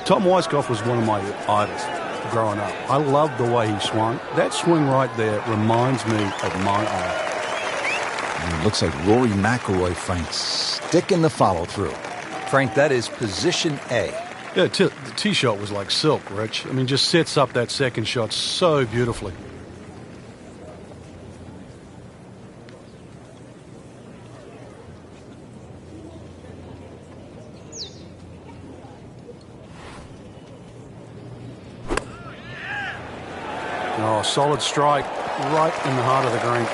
Tom Weiskopf was one of my idols growing up. I loved the way he swung. That swing right there reminds me of my idol. It looks like Rory McIlroy, Frank, sticking the follow-through. Frank, that is position A. Yeah, the tee shot was like silk, Rich. I mean, just sets up that second shot so beautifully. Oh, solid strike right in the heart of the green.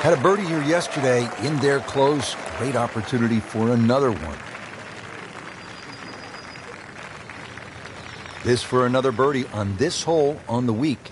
Had a birdie here yesterday in their close. Great opportunity for another one. This for another birdie on this hole on the week.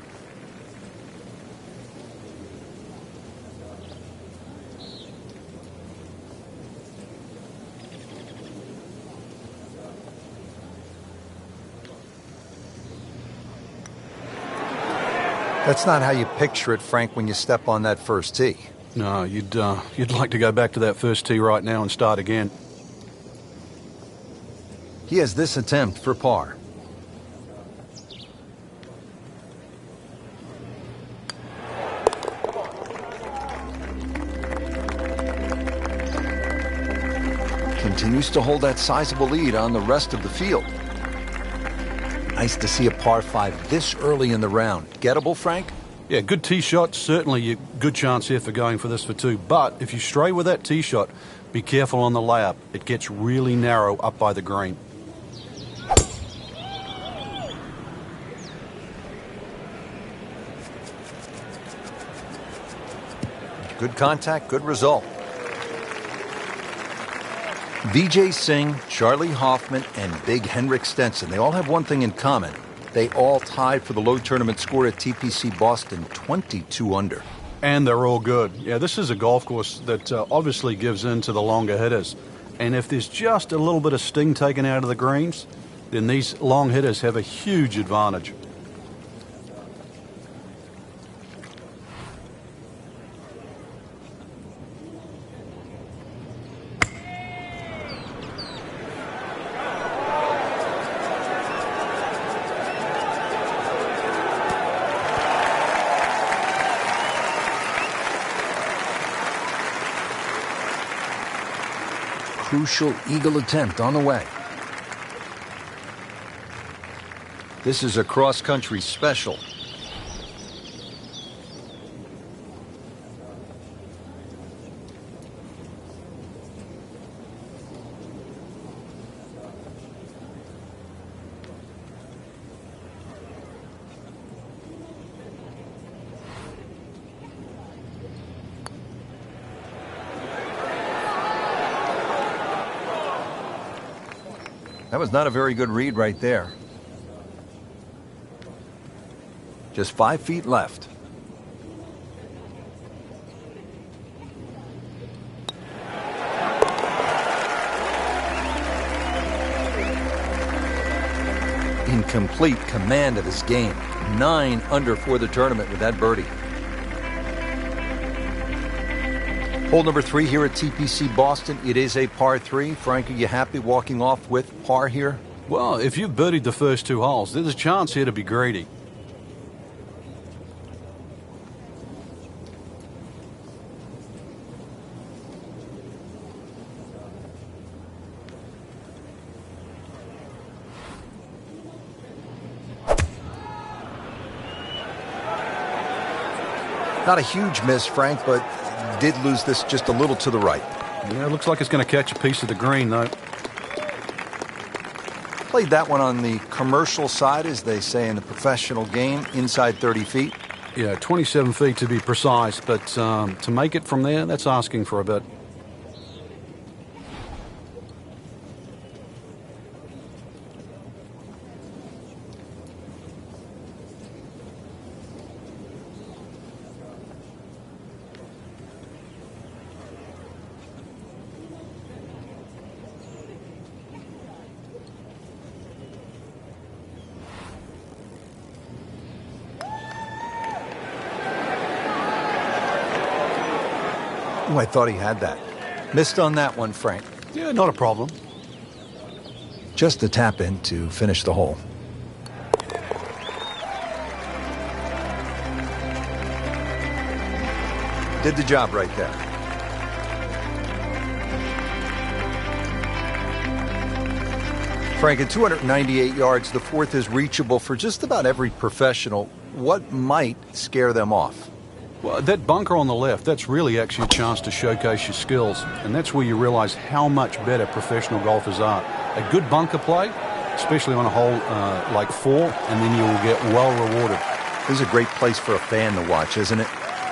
That's not how you picture it, Frank, when you step on that first tee. No, you'd like to go back to that first tee right now and start again. He has this attempt for par. Continues to hold that sizable lead on the rest of the field. Nice to see a par 5 this early in the round. Gettable, Frank? Yeah, good tee shot. Certainly a good chance here for going for this for 2. But if you stray with that tee shot, be careful on the layup. It gets really narrow up by the green. Good contact, good result. Vijay Singh, Charlie Hoffman, and Big Henrik Stenson, they all have one thing in common. They all tied for the low tournament score at TPC Boston, 22 under. And they're all good. Yeah, this is a golf course that obviously gives in to the longer hitters. And if there's just a little bit of sting taken out of the greens, then these long hitters have a huge advantage. Crucial eagle attempt on the way. This is a cross-country special. That was not a very good read right there. Just 5 feet left. In complete command of his game. 9 under for the tournament with that birdie. Hole number 3 here at TPC Boston. It is a par 3. Frank, are you happy walking off with par here? Well, if you've birdied the first 2 holes, there's a chance here to be greedy. Not a huge miss, Frank, but did lose this just a little to the right. Yeah, it looks like it's going to catch a piece of the green, though. Played that one on the commercial side, as they say in the professional game, inside 30 feet. Yeah, 27 feet to be precise, but to make it from there, that's asking for a bit. Oh, I thought he had that. Missed on that one, Frank. Yeah, not a problem. Just a tap in to finish the hole. Did the job right there. Frank, at 298 yards, the fourth is reachable for just about every professional. What might scare them off? Well, that bunker on the left, that's really actually a chance to showcase your skills, and that's where you realize how much better professional golfers are. A good bunker play, especially on a hole like 4, and then you will get well rewarded. This is a great place for a fan to watch, isn't it?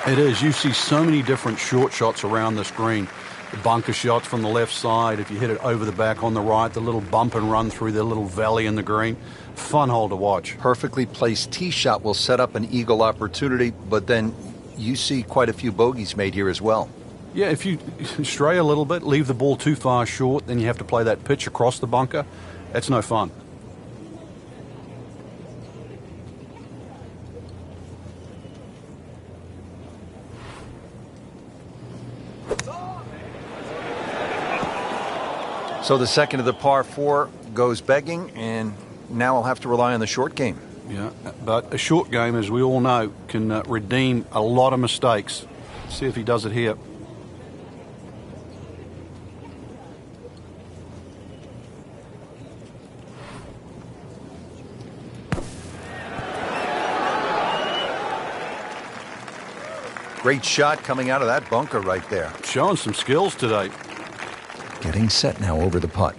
It is. You see so many different short shots around this green. The bunker shots from the left side, if you hit it over the back on the right, the little bump and run through the little valley in the green. Fun hole to watch. Perfectly placed tee shot will set up an eagle opportunity, but then you see quite a few bogeys made here as well. Yeah, if you stray a little bit, leave the ball too far short, then you have to play that pitch across the bunker. That's no fun. So the second of the par 4 goes begging, and now I'll have to rely on the short game. Yeah, but a short game, as we all know, can redeem a lot of mistakes. See if he does it here. Great shot coming out of that bunker right there. Showing some skills today. Getting set now over the putt.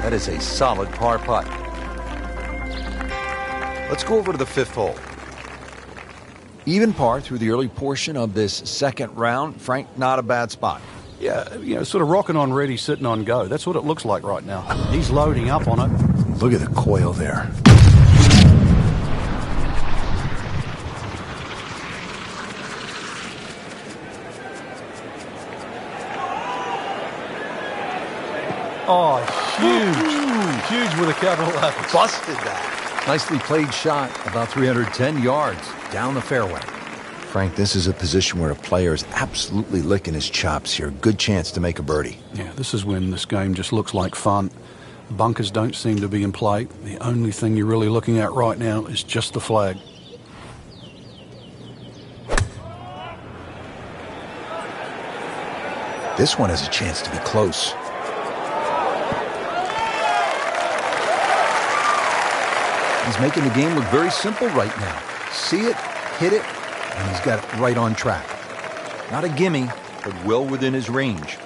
That is a solid par putt. Let's go over to the 5th hole. Even par through the early portion of this second round. Frank, not a bad spot. Yeah, you know, sort of rocking on ready, sitting on go. That's what it looks like right now. He's loading up on it. Look at the coil there. Oh, huge. Huge with a capital F. Busted that. Nicely played shot, about 310 yards down the fairway. Frank, this is a position where a player is absolutely licking his chops here. Good chance to make a birdie. Yeah, this is when this game just looks like fun. Bunkers don't seem to be in play. The only thing you're really looking at right now is just the flag. This one has a chance to be close. He's making the game look very simple right now. See it, hit it, and he's got it right on track. Not a gimme, but well within his range.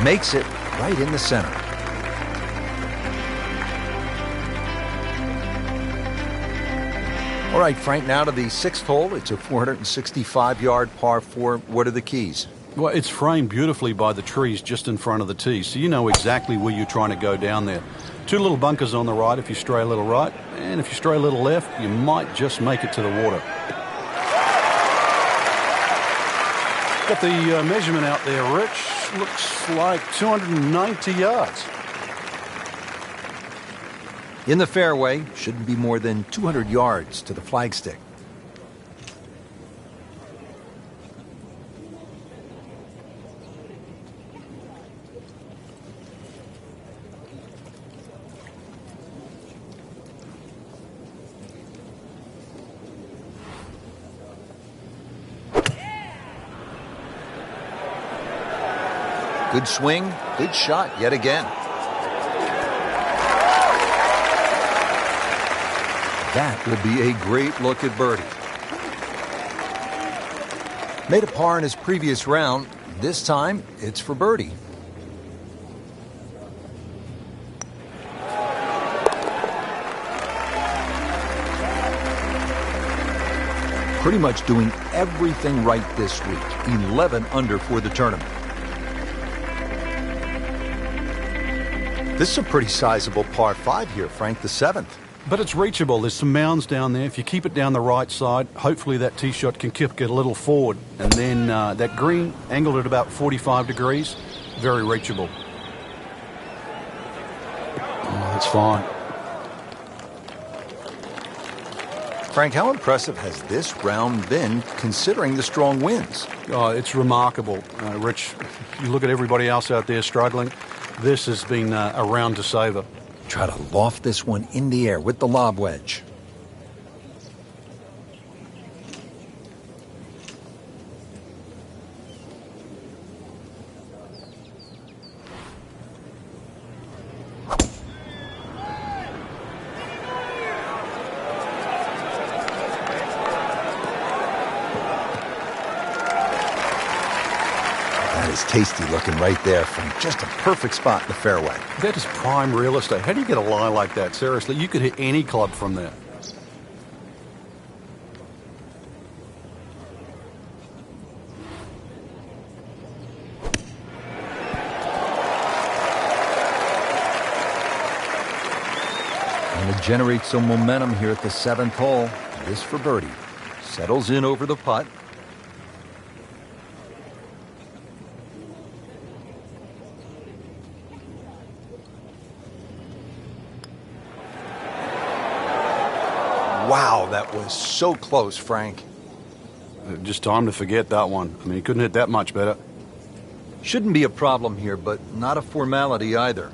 Makes it right in the center. All right, Frank, now to the 6th hole. It's a 465-yard par 4. What are the keys? Well, it's framed beautifully by the trees just in front of the tee, so you know exactly where you're trying to go down there. 2 little bunkers on the right if you stray a little right, and if you stray a little left, you might just make it to the water. Got the measurement out there, Rich. Looks like 290 yards. In the fairway, shouldn't be more than 200 yards to the flagstick. Good swing, good shot yet again. That will be a great look at birdie. Made a par in his previous round. This time, it's for birdie. Pretty much doing everything right this week. 11 under for the tournament. This is a pretty sizable par 5 here, Frank, the 7th. But it's reachable. There's some mounds down there. If you keep it down the right side, hopefully that tee shot can kick it a little forward. And then that green, angled at about 45 degrees, very reachable. Oh, that's fine. Frank, how impressive has this round been considering the strong winds? Oh, it's remarkable, Rich. You look at everybody else out there struggling. This has been a round to savor. Try to loft this one in the air with the lob wedge. Tasty looking right there from just a perfect spot in the fairway. That is prime real estate. How do you get a lie like that? Seriously, you could hit any club from there. And to generate some momentum here at the 7th hole, this for birdie. Settles in over the putt. Wow, that was so close, Frank. Just time to forget that one. I mean, he couldn't hit that much better. Shouldn't be a problem here, but not a formality either.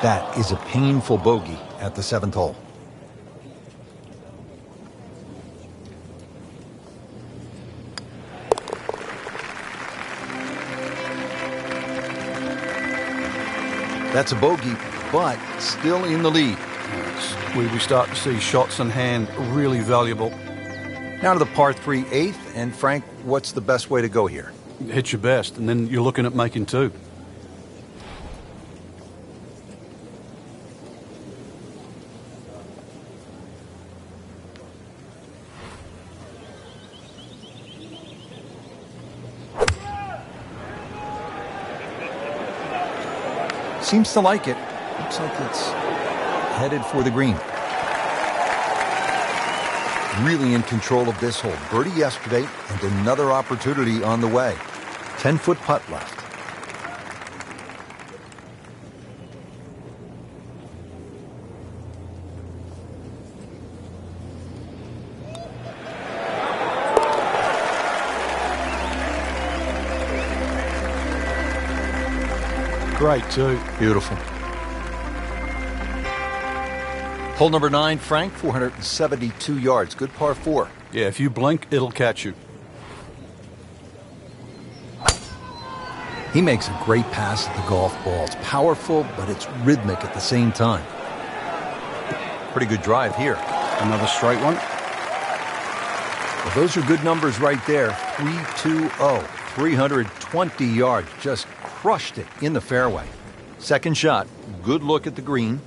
That is a painful bogey at the 7th hole. That's a bogey, but still in the lead. We start to see shots in hand really valuable. Now to the par 3 8th, and Frank, what's the best way to go here? Hit your best, and then you're looking at making two. Seems to like it. Looks like it's headed for the green. Really in control of this hole. Birdie yesterday and another opportunity on the way. 10-foot putt left. Great, too. Beautiful. Hole number 9, Frank, 472 yards. Good par 4. Yeah, if you blink, it'll catch you. He makes a great pass at the golf ball. It's powerful, but it's rhythmic at the same time. Pretty good drive here. Another straight one. Well, those are good numbers right there. 3-2-0. 320 yards. Just crushed it in the fairway. Second shot. Good look at the green.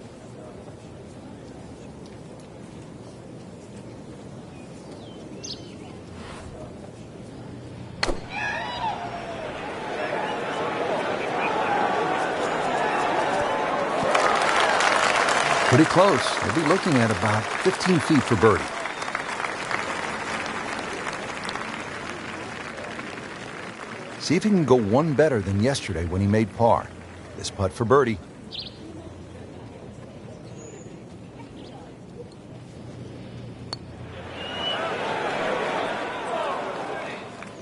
Pretty close. They'll be looking at about 15 feet for birdie. See if he can go one better than yesterday when he made par. This putt for birdie.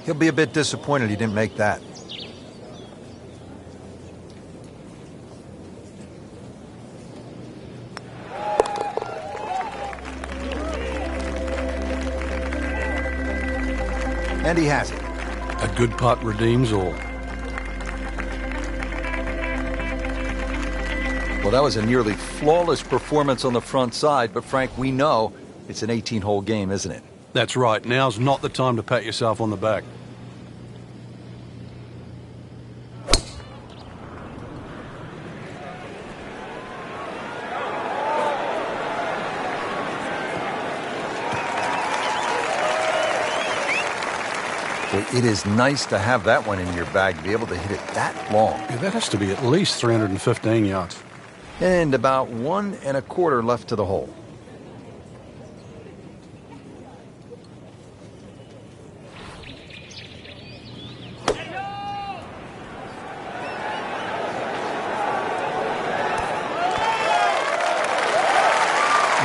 He'll be a bit disappointed he didn't make that. And he has it. A good putt redeems all. Well, that was a nearly flawless performance on the front side, but Frank, we know it's an 18-hole game, isn't it? That's right. Now's not the time to pat yourself on the back. Well, it is nice to have that one in your bag to be able to hit it that long. Yeah, that has to be at least 315 yards. And about 1 1/4 left to the hole.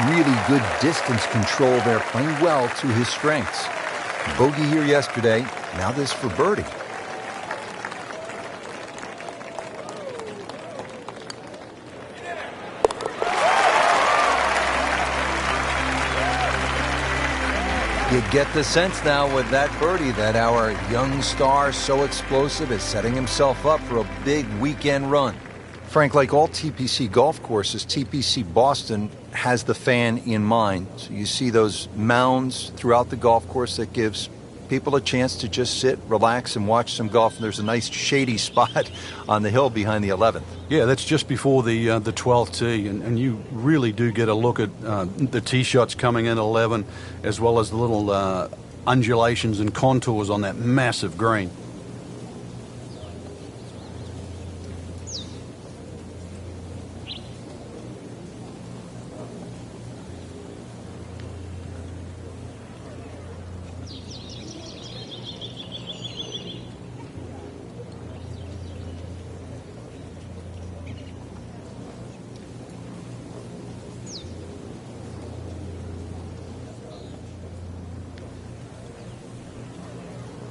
Really good distance control there, playing well to his strengths. Bogey here yesterday, now this for birdie. You get the sense now with that birdie that our young star, so explosive, is setting himself up for a big weekend run. Frank, like all TPC golf courses, TPC Boston has the fan in mind. So you see those mounds throughout the golf course that gives people a chance to just sit, relax, and watch some golf. And there's a nice shady spot on the hill behind the 11th. Yeah, that's just before the 12th tee, and you really do get a look at the tee shots coming in 11, as well as the little undulations and contours on that massive green.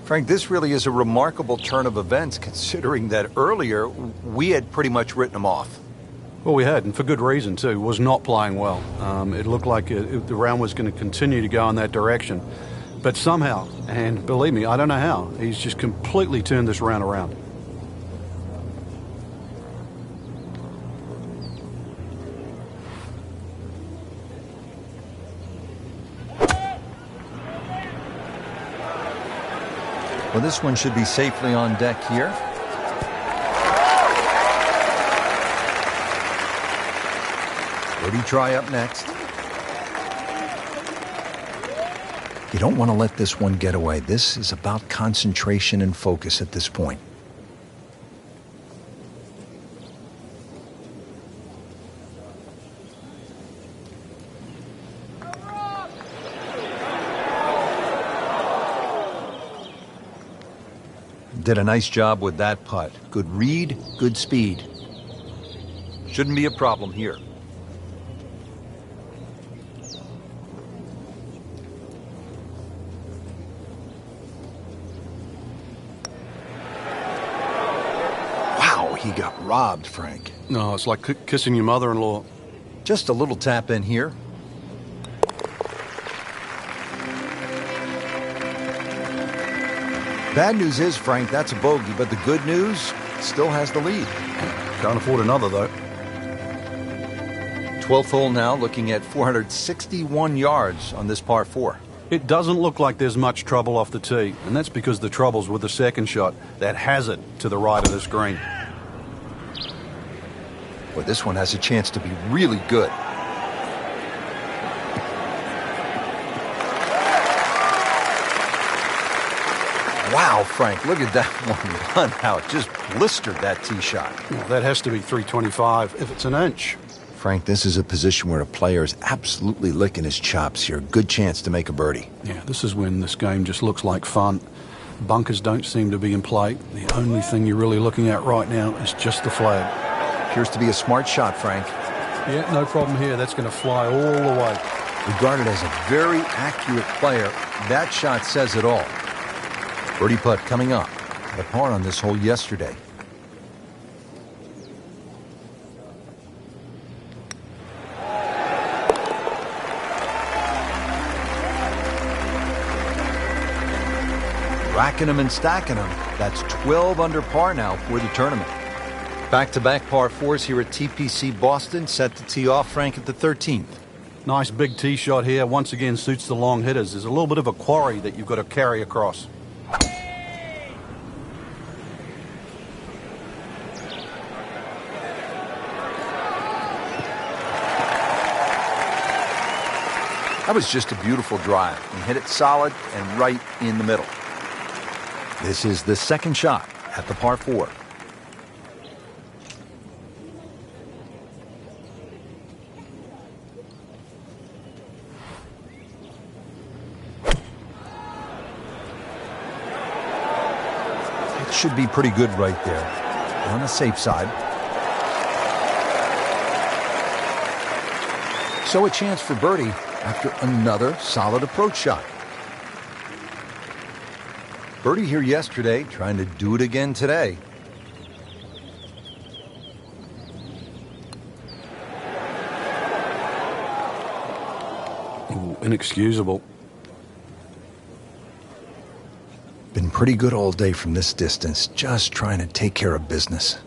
Frank, this really is a remarkable turn of events, considering that earlier we had pretty much written him off. Well, we had, and for good reason, too. Was not playing well. It looked like the round was going to continue to go in that direction. But somehow, and believe me, I don't know how, he's just completely turned this round around. Well, this one should be safely on deck here. Birdie try up next. You don't want to let this one get away. This is about concentration and focus at this point. Did a nice job with that putt. Good read, good speed. Shouldn't be a problem here. Wow, he got robbed, Frank. No, it's like kissing your mother-in-law. Just a little tap in here. Bad news is, Frank, that's a bogey, but the good news, still has the lead. Can't afford another, though. 12th hole now, looking at 461 yards on this par 4. It doesn't look like there's much trouble off the tee, and that's because the trouble's with the second shot, that hazard to the right of this green. Well, this one has a chance to be really good. Wow, Frank, look at that one run out. Just blistered that tee shot. Well, that has to be 325 if it's an inch. Frank, this is a position where a player is absolutely licking his chops here. Good chance to make a birdie. Yeah, this is when this game just looks like fun. Bunkers don't seem to be in play. The only thing you're really looking at right now is just the flag. Appears to be a smart shot, Frank. Yeah, no problem here. That's going to fly all the way. Regarded as a very accurate player, that shot says it all. Birdie putt coming up. Had a par on this hole yesterday. Racking them and stacking them. That's 12 under par now for the tournament. Back-to-back par 4s here at TPC Boston, set to tee off, Frank, at the 13th. Nice big tee shot here. Once again, suits the long hitters. There's a little bit of a quarry that you've got to carry across. That was just a beautiful drive. He hit it solid and right in the middle. This is the second shot at the par 4. It should be pretty good right there, on the safe side. So a chance for birdie after another solid approach shot. Birdie here yesterday, trying to do it again today. Ooh, inexcusable. Been pretty good all day from this distance, just trying to take care of business.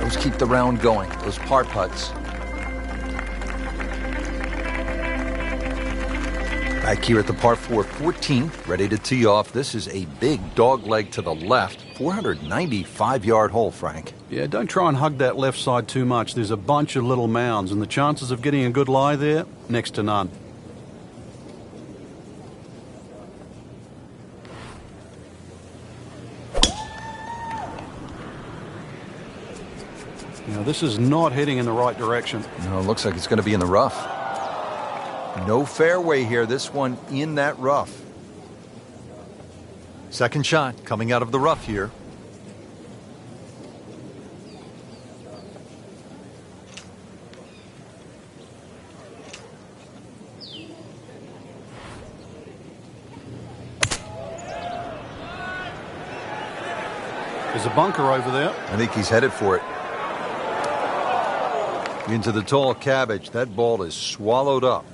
Those keep the round going, those par putts. Back here at the par 4 14th, ready to tee off. This is a big dog leg to the left. 495-yard hole, Frank. Yeah, don't try and hug that left side too much. There's a bunch of little mounds, and the chances of getting a good lie there, next to none. Now, this is not heading in the right direction. No, it looks like it's going to be in the rough. No fairway here, this one in that rough. Second shot coming out of the rough here. There's a bunker over there. I think he's headed for it. Into the tall cabbage. That ball is swallowed up.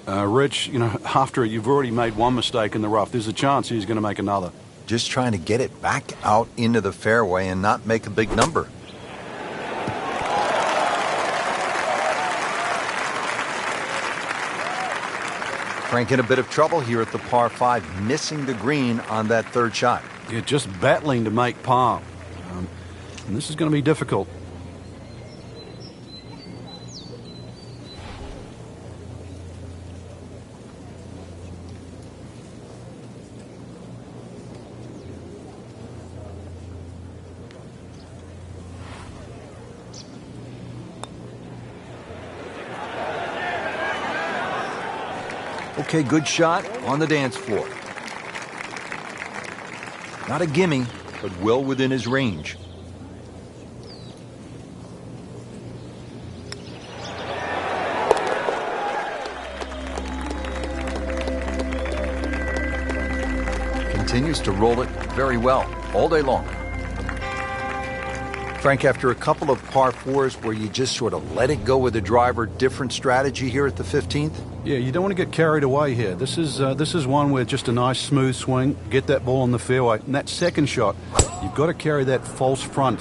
Rich, you know, after you've already made one mistake in the rough, there's a chance he's going to make another. Just trying to get it back out into the fairway and not make a big number. Frank in a bit of trouble here at the par 5, missing the green on that third shot. You're just battling to make par. And this is going to be difficult. Okay, good shot on the dance floor. Not a gimme, but well within his range. Continues to roll it very well all day long. Frank, after a couple of par 4s where you just sort of let it go with the driver, different strategy here at the 15th? Yeah, you don't want to get carried away here. This is one where just a nice smooth swing, get that ball in the fairway. And that second shot, you've got to carry that false front.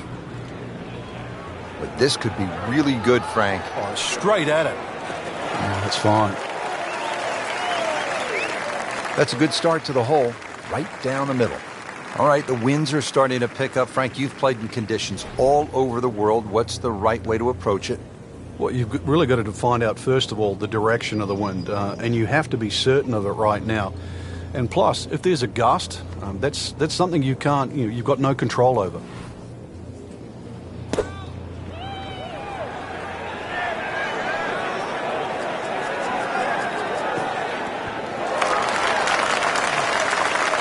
But this could be really good, Frank. Oh, straight at it. Oh, that's fine. That's a good start to the hole, right down the middle. All right, the winds are starting to pick up. Frank, you've played in conditions all over the world. What's the right way to approach it? Well, you've really got to find out, first of all, the direction of the wind. And you have to be certain of it right now. And plus, if there's a gust, that's something you can't, you've got no control over.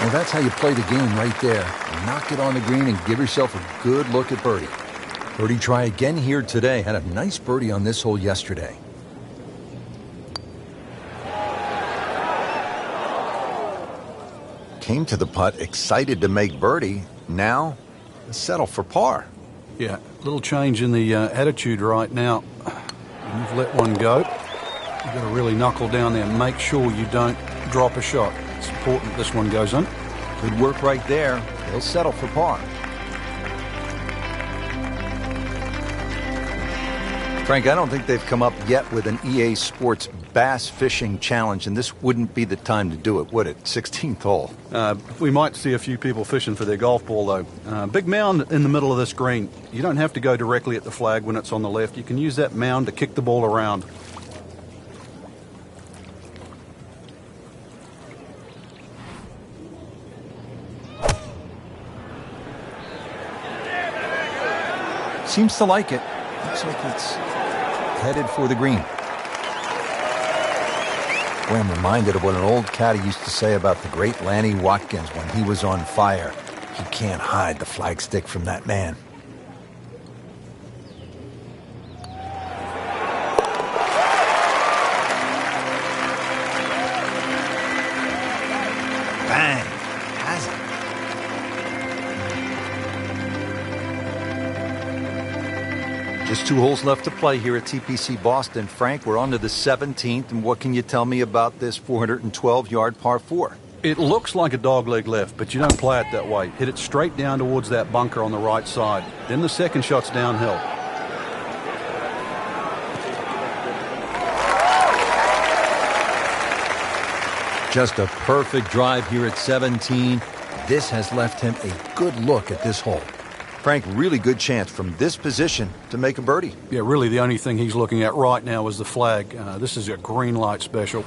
Well, that's how you play the game right there. Knock it on the green and give yourself a good look at birdie. Birdie try again here today. Had a nice birdie on this hole yesterday. Came to the putt excited to make birdie. Now, settle for par. Yeah, a little change in the attitude right now. You've let one go. You've got to really knuckle down there and make sure you don't drop a shot. It's important this one goes in. Good work right there. He'll settle for par. Frank, I don't think they've come up yet with an EA Sports bass fishing challenge, and this wouldn't be the time to do it, would it? 16th hole. We might see a few people fishing for their golf ball, though. Big mound in the middle of this green. You don't have to go directly at the flag when it's on the left. You can use that mound to kick the ball around. Seems to like it. Looks like it's headed for the green. Boy, I'm reminded of what an old caddy used to say about the great Lanny Watkins when he was on fire. You can't hide the flagstick from that man. Bang! Has it. Just 2 holes left to play here at TPC Boston. Frank, we're on to the 17th, and what can you tell me about this 412-yard par 4? It looks like a dogleg left, but you don't play it that way. Hit it straight down towards that bunker on the right side. Then the second shot's downhill. Just a perfect drive here at 17. This has left him a good look at this hole. Frank, really good chance from this position to make a birdie. Yeah, really the only thing he's looking at right now is the flag. This is a green light special.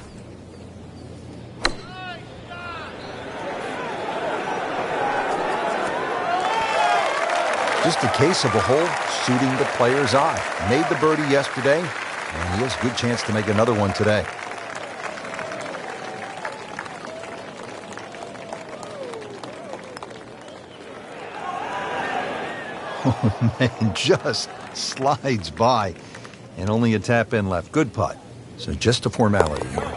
Just a case of a hole suiting the player's eye. Made the birdie yesterday, and he has a good chance to make another one today. Oh, man, just slides by. And only a tap in left. Good putt. So just a formality here.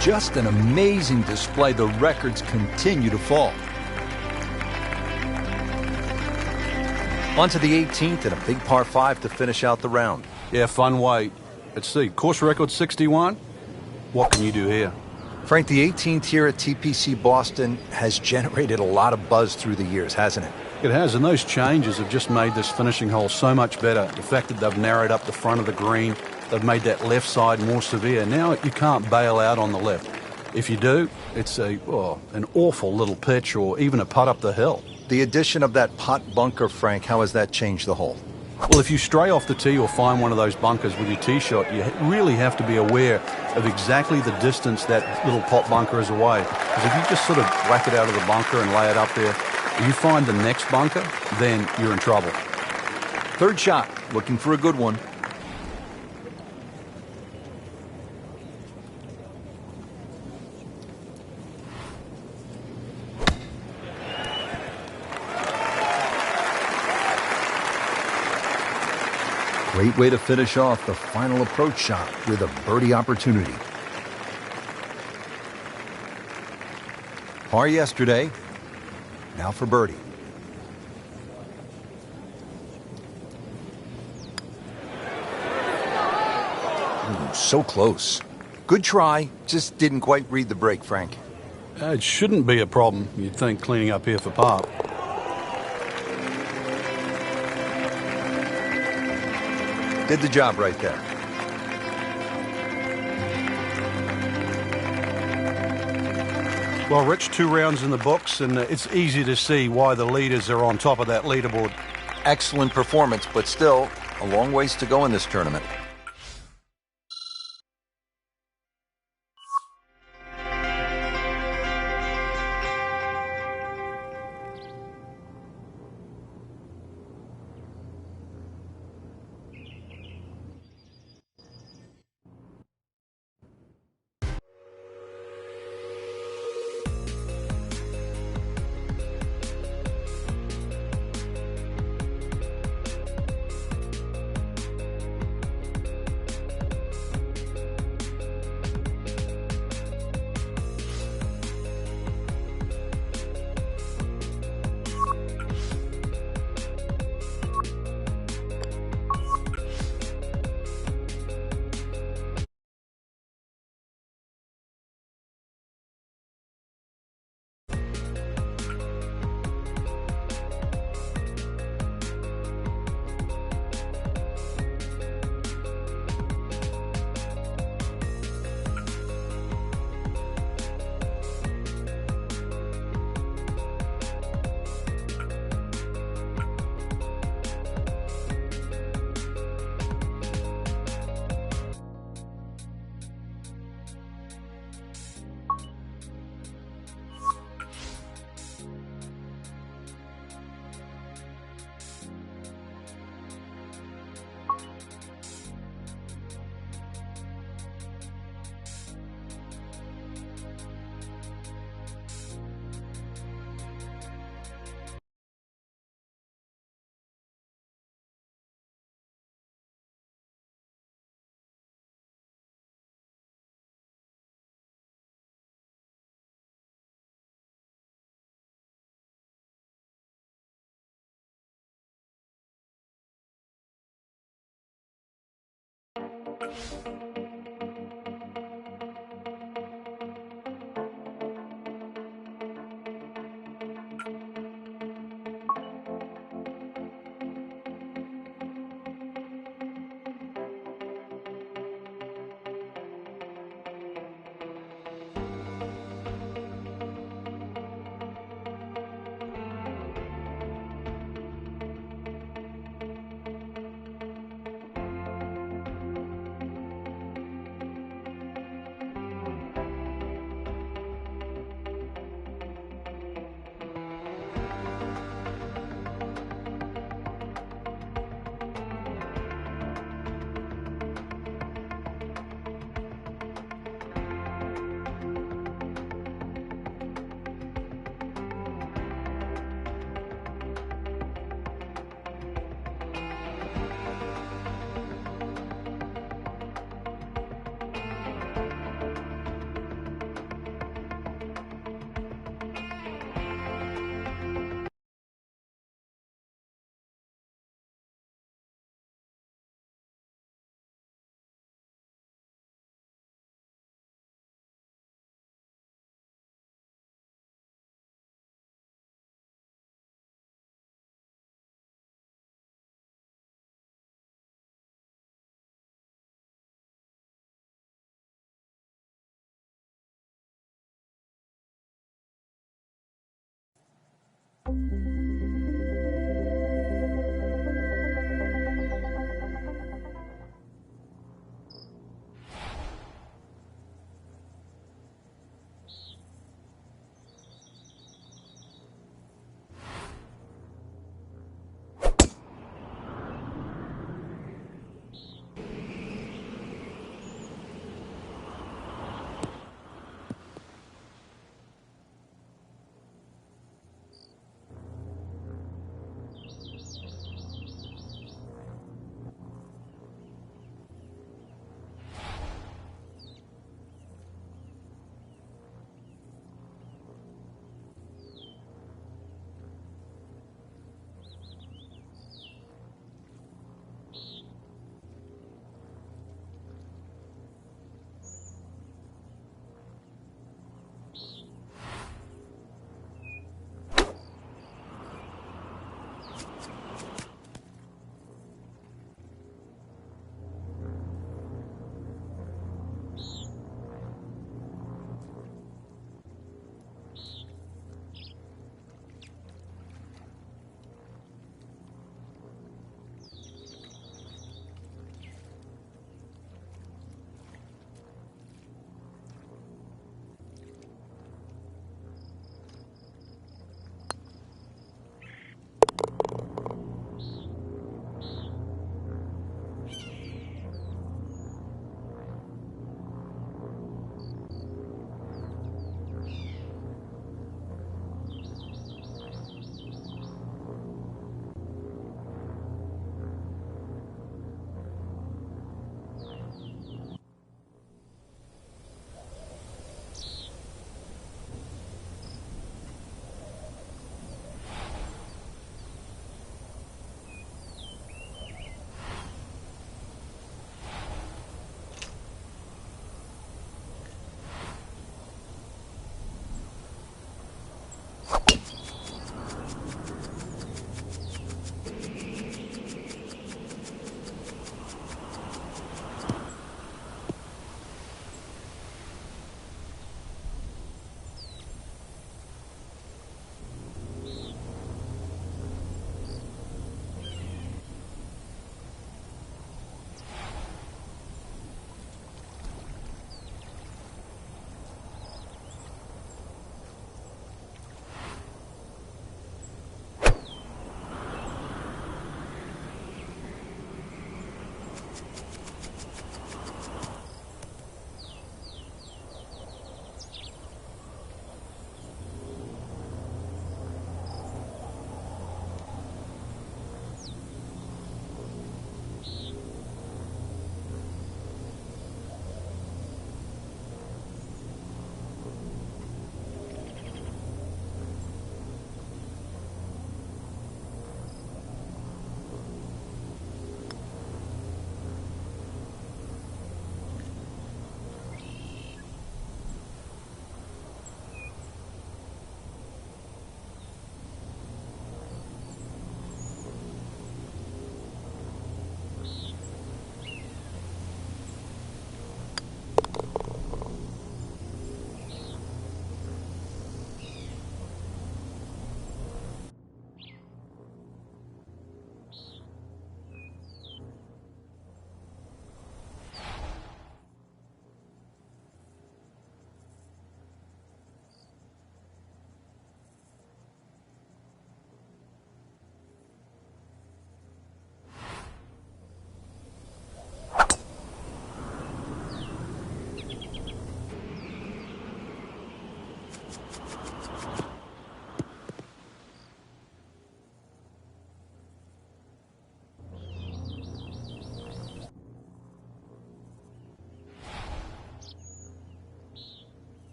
Just an amazing display. The records continue to fall. On to the 18th and a big par 5 to finish out the round. Yeah, fun way. Let's see, course record 61. What can you do here? Frank, the 18th here at TPC Boston has generated a lot of buzz through the years, hasn't it? It has, and those changes have just made this finishing hole so much better. The fact that they've narrowed up the front of the green, they've made that left side more severe. Now you can't bail out on the left. If you do, it's an awful little pitch or even a putt up the hill. The addition of that putt bunker, Frank, how has that changed the hole? Well, if you stray off the tee or find one of those bunkers with your tee shot, you really have to be aware of exactly the distance that little pot bunker is away. Because if you just sort of whack it out of the bunker and lay it up there, and you find the next bunker, then you're in trouble. Third shot, looking for a good one. Great way to finish off the final approach shot with a birdie opportunity. Par yesterday, now for birdie. Ooh, so close. Good try, just didn't quite read the break, Frank. It shouldn't be a problem, you'd think, cleaning up here for par. Did the job right there. Well, Rich, 2 rounds in the books, and it's easy to see why the leaders are on top of that leaderboard. Excellent performance, but still a long ways to go in this tournament.